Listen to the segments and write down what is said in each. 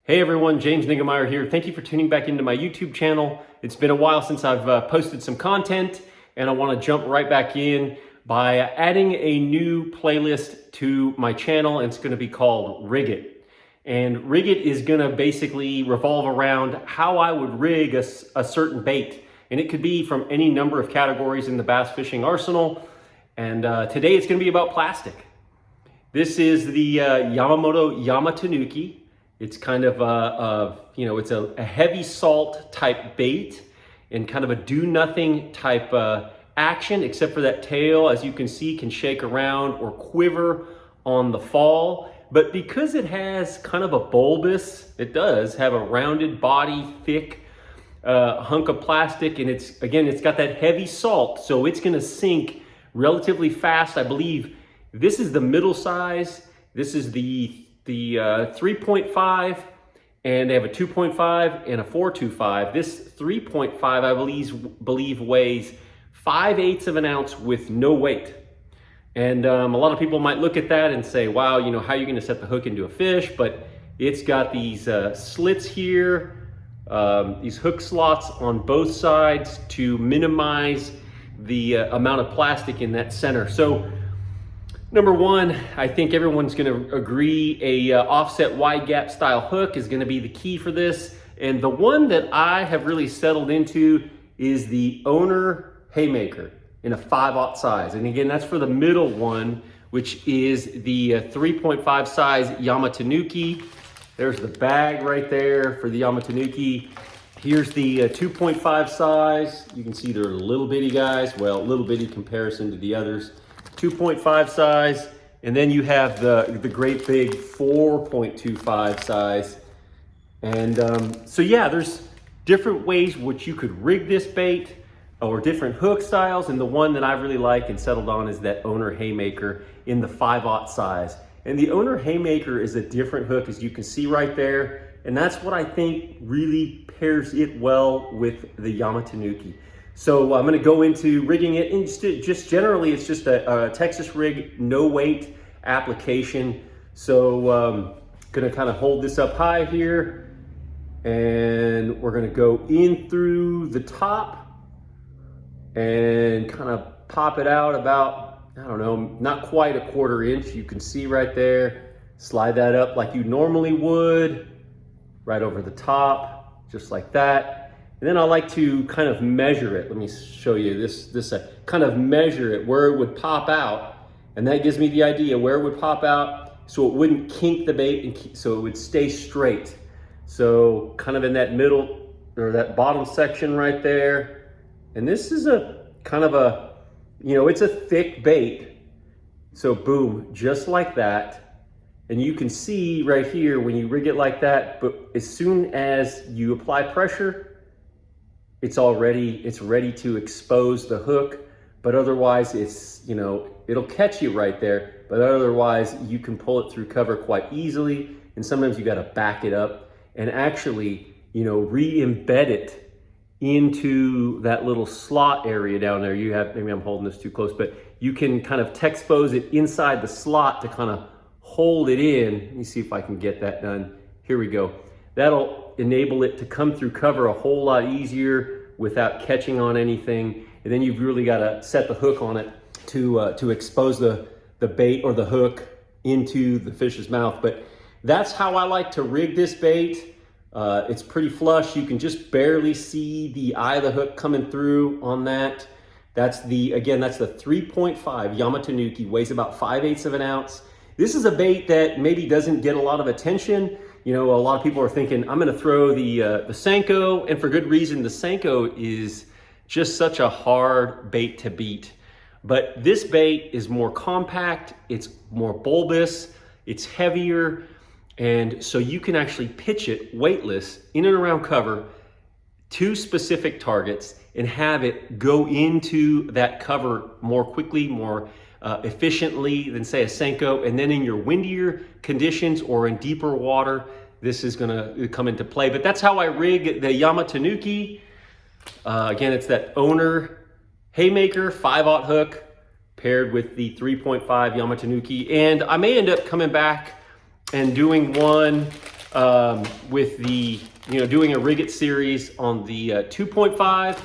Hey everyone, James Niggemeyer here. Thank you for tuning back into my YouTube channel. It's been a while since I've posted some content, and I want to jump right back in by adding a new playlist to my channel, and it's going to be called Rig It. And Rig It is going to basically revolve around how I would rig a certain bait. And it could be from any number of categories in the bass fishing arsenal. And today it's going to be about plastic. This is the Yamamoto Yamatanuki. It's kind of it's a heavy salt type bait and kind of a do nothing type action, except for that tail, as you can see, can shake around or quiver on the fall. But because it has kind of a bulbous, it does have a rounded body, thick hunk of plastic, and it's got that heavy salt, so it's gonna sink relatively fast. I believe this is the middle size. This is the 3.5, and they have a 2.5 and a 4.25. This 3.5, I believe weighs 5/8 of an ounce with no weight. And a lot of people might look at that and say, wow, you know, how are you going to set the hook into a fish? But it's got these slits here, these hook slots on both sides to minimize the amount of plastic in that center. So number one, I think everyone's going to agree a offset wide gap style hook is going to be the key for this. And the one that I have really settled into is the Owner Haymaker in a 5/0 size. And again, that's for the middle one, which is the 3.5 size Yamatanuki. There's the bag right there for the Yamatanuki. Here's the 2.5 size. You can see they're little bitty guys. Well, little bitty comparison to the others. 2.5 size, and then you have the great big 4.25 size. And so yeah, there's different ways which you could rig this bait, or different hook styles, and the one that I really like and settled on is that Owner Haymaker in the 5/0 size. And the Owner Haymaker is a different hook, as you can see right there, and that's what I think really pairs it well with the Yamatanuki. So I'm gonna go into rigging it, and just generally, it's just a Texas rig, no weight application. So gonna kind of hold this up high here, and we're gonna go in through the top and kind of pop it out about, I don't know, not quite a 1/4 inch. You can see right there. Slide that up like you normally would, right over the top, just like that. And then I like to kind of measure it. Let me show you this kind of measure it where it would pop out. And that gives me the idea where it would pop out so it wouldn't kink the bait, and so it would stay straight. So kind of in that middle, or that bottom section right there. And this is a kind of a, it's a thick bait. So boom, just like that. And you can see right here when you rig it like that, but as soon as you apply pressure, it's ready to expose the hook. But otherwise it'll catch you right there. But otherwise you can pull it through cover quite easily. And sometimes you got to back it up and actually, re-embed it into that little slot area down there. You have, maybe I'm holding this too close, but you can kind of texpose it inside the slot to kind of hold it in. Let me see if I can get that done. Here we go. That'll enable it to come through cover a whole lot easier without catching on anything. And then you've really got to set the hook on it to expose the bait or the hook into the fish's mouth. But that's how I like to rig this bait. It's pretty flush. You can just barely see the eye of the hook coming through on that. That's the 3.5 Yamatanuki, weighs about 5/8 of an ounce. This is a bait that maybe doesn't get a lot of attention. A lot of people are thinking, I'm gonna throw the Senko, and for good reason. The Senko is just such a hard bait to beat. But this bait is more compact, it's more bulbous, it's heavier, and so you can actually pitch it weightless in and around cover to specific targets and have it go into that cover more quickly, more efficiently than say a Senko. And then in your windier conditions or in deeper water, this is gonna come into play. But that's how I rig the Yamatanuki. Again, it's that Owner Haymaker 5/0 hook paired with the 3.5 Yamatanuki. And I may end up coming back and doing one with the, doing a rig it series on the 2.5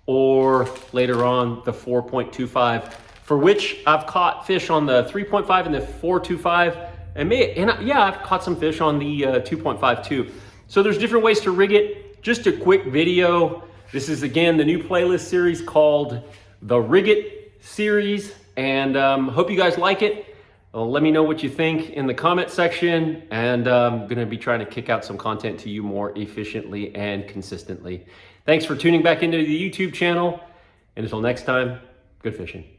or later on the 4.25, for which I've caught fish on the 3.5 and the 4.25, and I've caught some fish on the 2.5 too. So there's different ways to rig it. Just a quick video. This is again the new playlist series called the Rig It series, and hope you guys like it. Let me know what you think in the comment section, and I'm gonna be trying to kick out some content to you more efficiently and consistently. Thanks for tuning back into the YouTube channel, and until next time, good fishing.